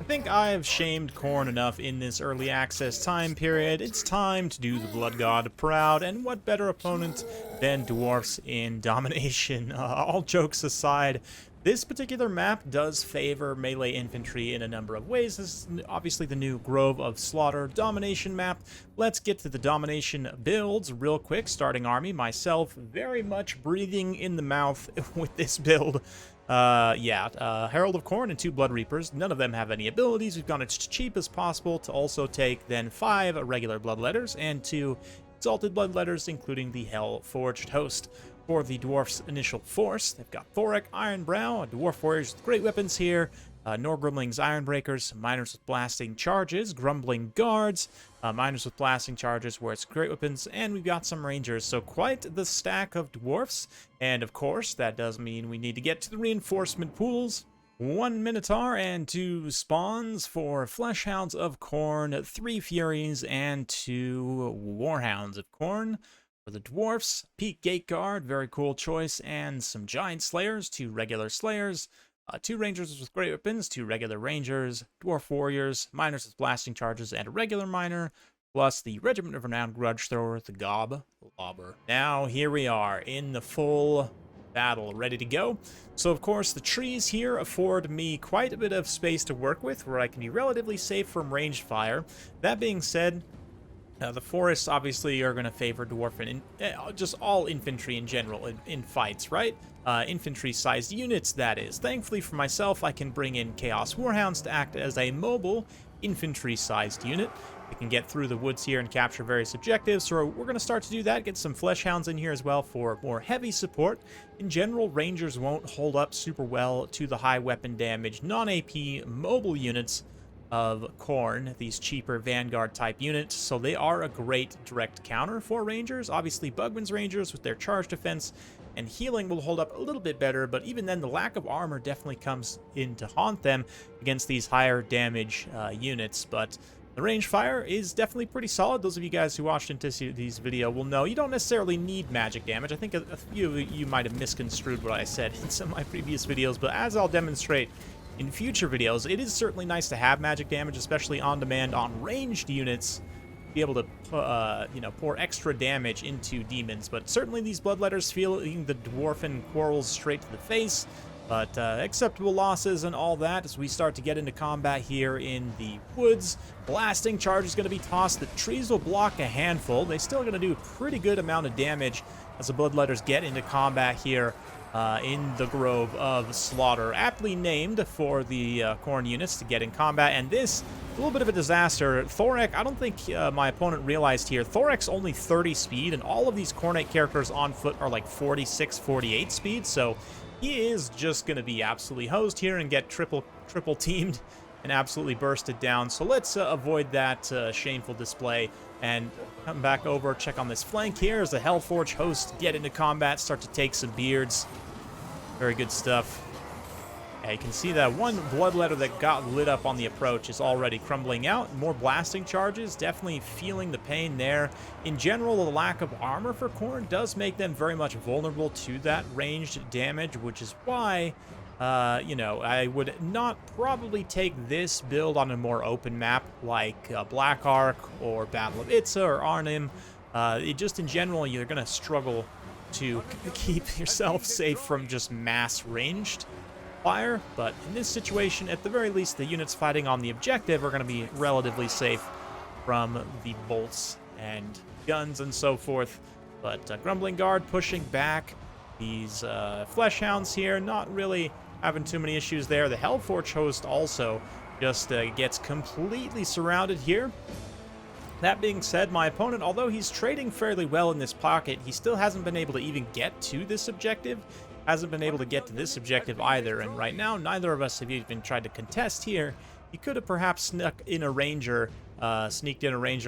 think I've shamed Khorne enough in this early access time period. It's time to do the Blood God proud, and what better opponent than Dwarfs in Domination. All jokes aside, this particular map does favor melee infantry in a number of ways. This is obviously the new Grove of Slaughter Domination map. Let's get to the Domination builds real quick. Starting army, myself, very much breathing in the mouth with this build. Herald of Khorne and 2 Blood Reapers. None of them have any abilities. We've gone as cheap as possible to also take then 5 regular Bloodletters and 2 Exalted Bloodletters, including the Hell-Forged Host. For the Dwarfs' initial force, they've got Thorek, Ironbrow, Dwarf Warriors with great weapons here, Norgrumlings, Ironbreakers, Miners with Blasting Charges, Grumbling Guards, Miners with Blasting Charges, where it's great weapons, and we've got some Rangers, so quite the stack of Dwarfs, and of course, that does mean we need to get to the reinforcement pools. 1 Minotaur and 2 Spawns for Fleshhounds of Khorne, 3 Furies, and 2 Warhounds of Khorne. For the Dwarfs, Peak Gate Guard, very cool choice, and some Giant Slayers, 2 regular Slayers, 2 Rangers with great weapons, 2 regular Rangers, Dwarf Warriors, Miners with Blasting Charges, and a regular Miner, plus the Regiment of Renowned Grudge Thrower, the Lobber. Now, here we are in the full battle, ready to go. So, of course, the trees here afford me quite a bit of space to work with, where I can be relatively safe from ranged fire. That being said, the forests obviously are going to favor dwarf and just all infantry in general in fights, right? Infantry-sized units, that is. Thankfully for myself, I can bring in Chaos Warhounds to act as a mobile infantry-sized unit. I can get through the woods here and capture various objectives, so we're going to start to do that, get some Fleshhounds in here as well for more heavy support. In general, Rangers won't hold up super well to the high weapon damage, non-AP mobile units of Khorne, these cheaper Vanguard type units, so they are a great direct counter for Rangers. Obviously, Bugman's Rangers with their charge defense and healing will hold up a little bit better, but even then the lack of armor definitely comes in to haunt them against these higher damage units. But the range fire is definitely pretty solid. Those of you guys who watched into these video will know you don't necessarily need magic damage. I think a few of you might have misconstrued what I said in some of my previous videos, but as I'll demonstrate in future videos, it is certainly nice to have magic damage, especially on demand on ranged units, be able to pour extra damage into demons. But certainly these Bloodletters feeling the Dwarfen quarrels straight to the face, but acceptable losses and all that as we start to get into combat here in the woods. Blasting charge is going to be tossed. The trees will block a handful. They're still going to do a pretty good amount of damage as the Bloodletters get into combat here in the Grove of Slaughter, aptly named for the Khorne units to get in combat. And this, a little bit of a disaster. Thorek, I don't think my opponent realized here, Thorek's only 30 speed, and all of these Khornite characters on foot are like 46, 48 speed, so he is just going to be absolutely hosed here and get triple teamed and absolutely bursted down. So let's avoid that shameful display and come back over, check on this flank here as the Hellforge hosts get into combat, start to take some beards. Very good stuff. Yeah, you can see that one Bloodletter that got lit up on the approach is already crumbling out. More blasting charges, definitely feeling the pain there. In general, the lack of armor for Khorne does make them very much vulnerable to that ranged damage, which is why I would not probably take this build on a more open map like Black Ark or Battle of Itza or Arnhem. Just in general, you're going to struggle to keep yourself safe from just mass ranged fire. But in this situation, at the very least, the units fighting on the objective are going to be relatively safe from the bolts and guns and so forth. But Grumbling Guard pushing back. These Fleshhounds here, not really having too many issues there. The Hellforge host also just gets completely surrounded here. That being said, my opponent, although he's trading fairly well in this pocket, he still hasn't been able to even get to this objective. Hasn't been able to get to this objective either. And right now, neither of us have even tried to contest here. He could have perhaps sneaked in a Ranger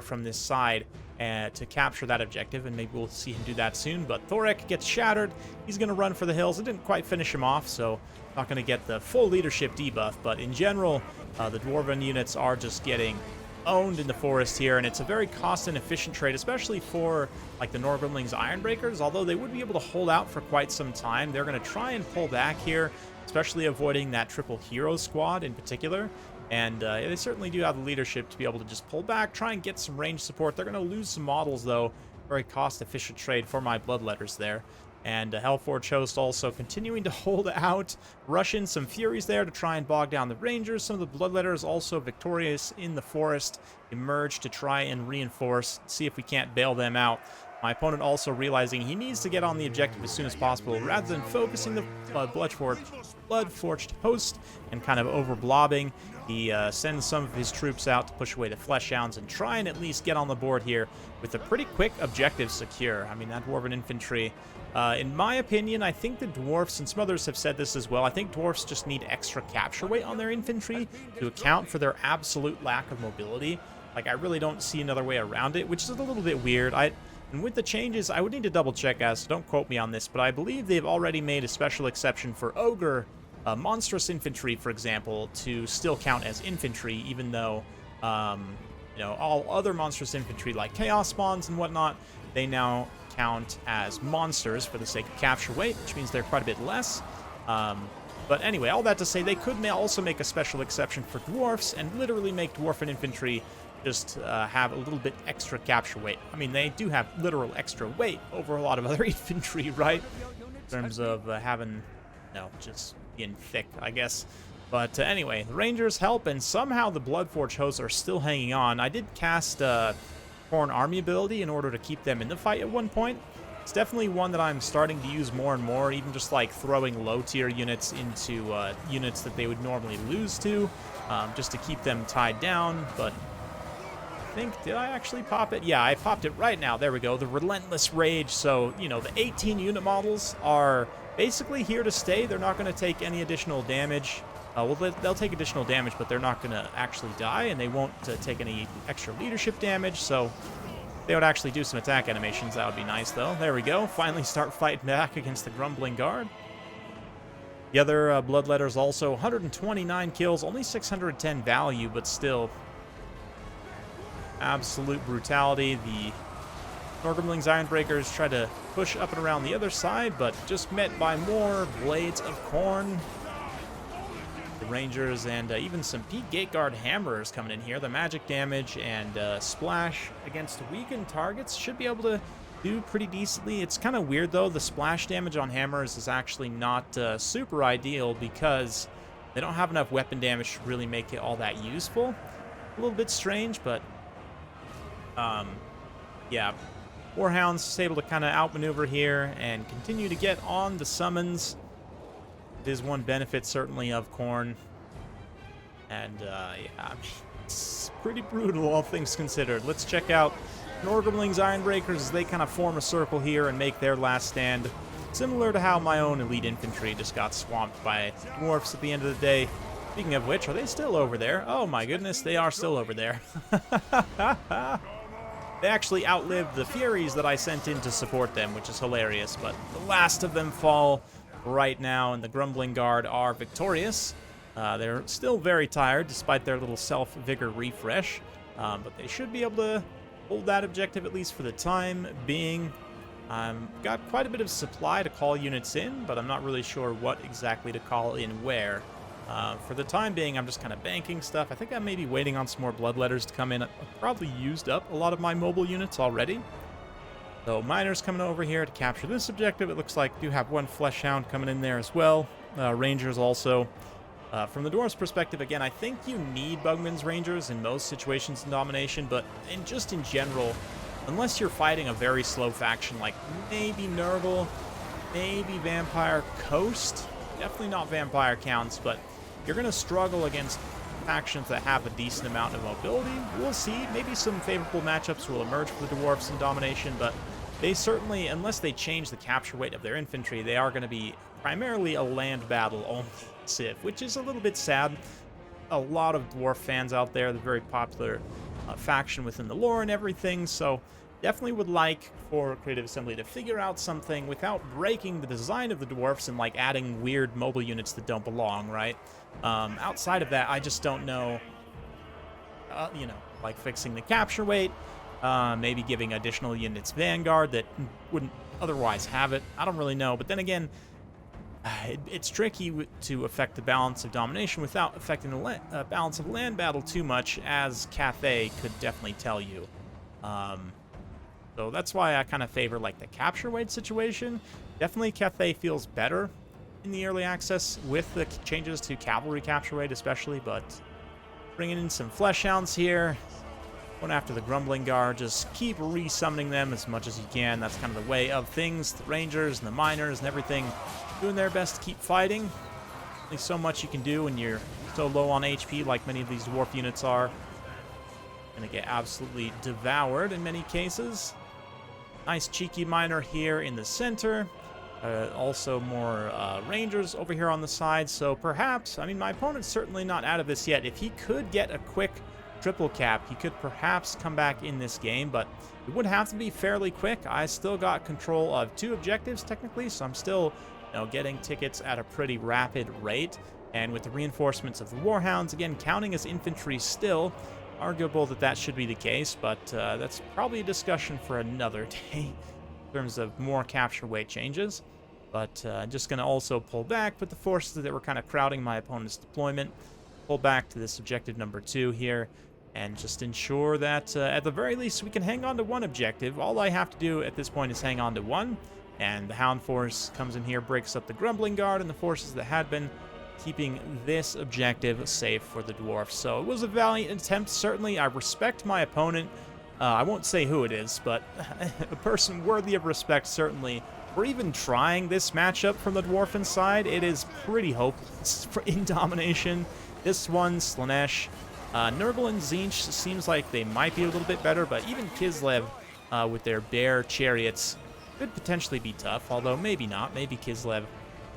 from this side to capture that objective, and maybe we'll see him do that soon. But Thorek gets shattered. He's going to run for the hills. It didn't quite finish him off, so not going to get the full leadership debuff. But in general, the Dwarven units are just getting owned in the forest here, and it's a very cost and efficient trade, especially for like the Norgrumlings Ironbreakers. Although they would be able to hold out for quite some time, they're going to try and pull back here, especially avoiding that triple hero squad in particular. And they certainly do have the leadership to be able to just pull back, try and get some range support. They're going to lose some models, though. Very cost-efficient trade for my Bloodletters there. And Hellforge Host also continuing to hold out, rush in some Furies there to try and bog down the Rangers. Some of the Bloodletters also victorious in the forest, emerge to try and reinforce, see if we can't bail them out. My opponent also realizing he needs to get on the objective as soon as possible, rather than focusing the Bloodforged Host and kind of over-blobbing. He sends some of his troops out to push away the Fleshhounds and try and at least get on the board here with a pretty quick objective secure. I mean, that Dwarven infantry, in my opinion, I think the Dwarfs, and some others have said this as well, I think Dwarfs just need extra capture weight on their infantry to account for their absolute lack of mobility. Like, I really don't see another way around it, which is a little bit weird. And with the changes, I would need to double check, guys, so don't quote me on this, but I believe they've already made a special exception for Ogre monstrous infantry, for example, to still count as infantry, even though, you know, all other monstrous infantry like Chaos Spawns and whatnot, they now count as monsters for the sake of capture weight, which means they're quite a bit less. But anyway, all that to say, they could also make a special exception for Dwarfs and literally make Dwarven infantry just have a little bit extra capture weight. I mean, they do have literal extra weight over a lot of other infantry, right? In terms of having, just being thick, I guess. But anyway, the Rangers help, and somehow the Bloodforged hosts are still hanging on. I did cast Khorne army ability in order to keep them in the fight at one point. It's definitely one that I'm starting to use more and more, even just like throwing low-tier units into units that they would normally lose to, just to keep them tied down. But I think, did I actually pop it? Yeah, I popped it right now. There we go, the Relentless Rage. So, you know, the 18 unit models are basically here to stay. They're not going to take any additional damage. Well, they'll take additional damage, but they're not going to actually die, and they won't take any extra leadership damage, so they would actually do some attack animations. That would be nice, though. There we go. Finally start fighting back against the Grumbling Guard. The other Bloodletters also 129 kills, only 610 value, but still absolute brutality. The Norgrimling's Ironbreakers try to push up and around the other side, but just met by more Blades of Khorne. The Rangers and even some Peak Gateguard Hammerers coming in here. The magic damage and splash against weakened targets should be able to do pretty decently. It's kind of weird, though. The splash damage on Hammers is actually not super ideal because they don't have enough weapon damage to really make it all that useful. A little bit strange, but yeah. Warhound's is able to kind of outmaneuver here and continue to get on the summons. It is one benefit, certainly, of Khorne. And, yeah, I mean, it's pretty brutal, all things considered. Let's check out Norgrimling's Ironbreakers as they kind of form a circle here and make their last stand. Similar to how my own elite infantry just got swamped by Dwarfs at the end of the day. Speaking of which, are they still over there? Oh, my goodness, they are still over there. They actually outlived the Furies that I sent in to support them, which is hilarious. But the last of them fall right now, and the Grumbling Guard are victorious. They're still very tired, despite their little self-vigor refresh. But they should be able to hold that objective, at least for the time being. Got quite a bit of supply to call units in, but I'm not really sure what exactly to call in where. For the time being, I'm just kind of banking stuff. I think I may be waiting on some more Bloodletters to come in. I've probably used up a lot of my mobile units already. So Miners coming over here to capture this objective. It looks like do have one Fleshhound coming in there as well. Rangers also. From the Dwarfs' perspective, again, I think you need Bugman's Rangers in most situations in Domination, but just in general, unless you're fighting a very slow faction like maybe Nurgle, maybe Vampire Coast, definitely not Vampire Counts, but you're going to struggle against factions that have a decent amount of mobility. We'll see. Maybe some favorable matchups will emerge for the Dwarfs in Domination, but they certainly, unless they change the capture weight of their infantry, they are going to be primarily a land battle only civ, which is a little bit sad. A lot of Dwarf fans out there, the very popular faction within the lore and everything, so definitely would like for Creative Assembly to figure out something without breaking the design of the Dwarfs and like adding weird mobile units that don't belong, right? Outside of that, I just don't know, you know, like fixing the capture weight, maybe giving additional units Vanguard that wouldn't otherwise have it. I don't really know, but then again, It's tricky to affect the balance of domination without affecting the balance of land battle too much, as Cathay could definitely tell you. So that's why I kind of favor like the capture weight situation. Definitely Cathay feels better in the early access with the changes to cavalry capture weight especially, but bringing in some flesh hounds here. Going after the Grumbling Guard, just keep resummoning them as much as you can. That's kind of the way of things. The Rangers and the Miners and everything doing their best to keep fighting. Only so much you can do when you're so low on HP like many of these Dwarf units are. Gonna get absolutely devoured in many cases. Nice cheeky Miner here in the center. Also more Rangers over here on the side. So perhaps, I mean, my opponent's certainly not out of this yet. If he could get a quick triple cap, he could perhaps come back in this game, but it would have to be fairly quick. I still got control of 2 objectives technically, so I'm still, you know, getting tickets at a pretty rapid rate. And with the reinforcements of the Warhounds, again, counting as infantry still, arguable that that should be the case, but that's probably a discussion for another day in terms of more capture weight changes. But just going to also pull back, put the forces that were kind of crowding my opponent's deployment, pull back to this objective number 2 here, and just ensure that at the very least we can hang on to 1 objective. All I have to do at this point is hang on to 1, and the Hound Force comes in here, breaks up the Grumbling Guard and the forces that had been keeping this objective safe for the Dwarfs. So it was a valiant attempt, certainly. I respect my opponent. I won't say who it is, but a person worthy of respect, certainly. For even trying this matchup from the Dwarfen side, it is pretty hopeless in domination. This one, Slanesh, Nurgle and Tzeentch seems like they might be a little bit better, but even Kislev with their bear chariots could potentially be tough, although maybe not. Maybe Kislev,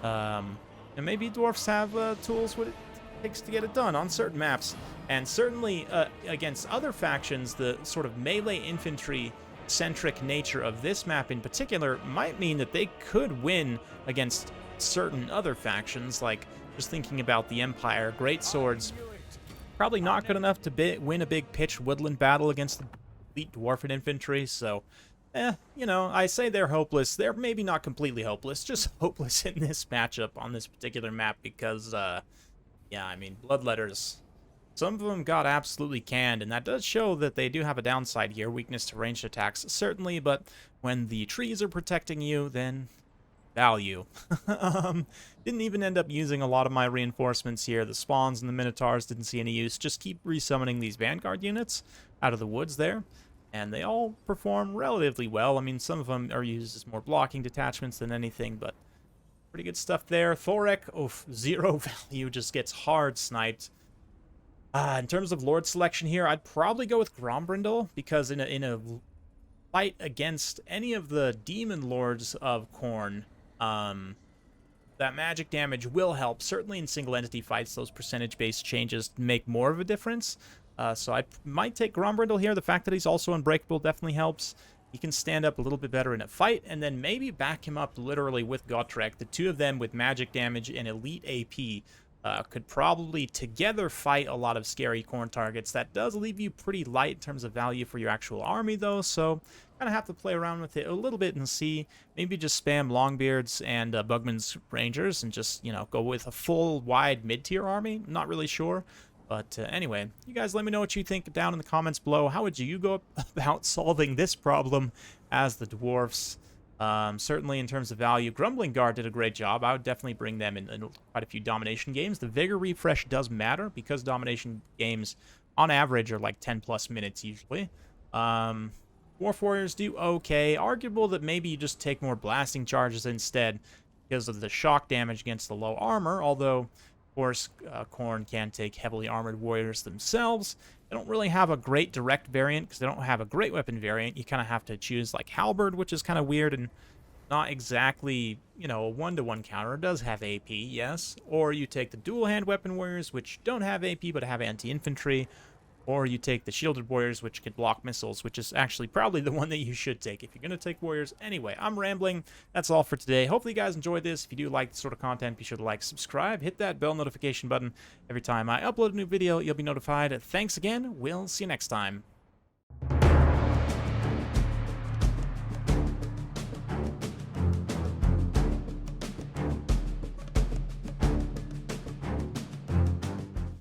and maybe Dwarfs have tools what it takes to get it done on certain maps. And certainly against other factions, the sort of melee infantry-centric nature of this map in particular might mean that they could win against certain other factions, like just thinking about the Empire. Great swords, probably not good enough to win a big pitched woodland battle against the elite Dwarfen infantry, so, you know, I say they're hopeless. They're maybe not completely hopeless, just hopeless in this matchup on this particular map because, yeah, I mean, Bloodletters, some of them got absolutely canned, and that does show that they do have a downside here, weakness to ranged attacks, certainly, but when the trees are protecting you, then value. Didn't even end up using a lot of my reinforcements here. The spawns and the Minotaurs didn't see any use. Just keep resummoning these Vanguard units out of the woods there, and they all perform relatively well. I mean, some of them are used as more blocking detachments than anything, but pretty good stuff there. Thorek, oof, 0 value, just gets hard sniped. In terms of Lord selection here, I'd probably go with Grombrindal, because in a fight against any of the Demon Lords of Khorne, that magic damage will help. Certainly in single entity fights, those percentage-based changes make more of a difference. So I might take Grombrindal here. The fact that he's also unbreakable definitely helps. He can stand up a little bit better in a fight, and then maybe back him up literally with Gotrek. The 2 of them with magic damage and elite AP could probably together fight a lot of scary Khorne targets. That does leave you pretty light in terms of value for your actual army, though, so kind of have to play around with it a little bit and see. Maybe just spam Longbeards and Bugman's Rangers and just, you know, go with a full, wide, mid-tier army. Not really sure. But anyway, you guys let me know what you think down in the comments below. How would you go about solving this problem as the Dwarfs? Certainly in terms of value, Grumbling Guard did a great job. I would definitely bring them in quite a few Domination games. The Vigor refresh does matter because Domination games, on average, are like 10+ minutes usually. Dwarf Warriors do okay. Arguable that maybe you just take more blasting charges instead because of the shock damage against the low armor, although, of course, Khorne can take heavily armored warriors themselves. They don't really have a great direct variant because they don't have a great weapon variant. You kind of have to choose like Halberd, which is kind of weird and not exactly, you know, a 1-to-1 counter. It does have AP, yes. Or you take the dual hand weapon warriors, which don't have AP but have anti-infantry. Or you take the shielded warriors, which can block missiles, which is actually probably the one that you should take if you're going to take warriors. Anyway, I'm rambling. That's all for today. Hopefully you guys enjoyed this. If you do like this sort of content, be sure to like, subscribe, hit that bell notification button. Every time I upload a new video, you'll be notified. Thanks again. We'll see you next time.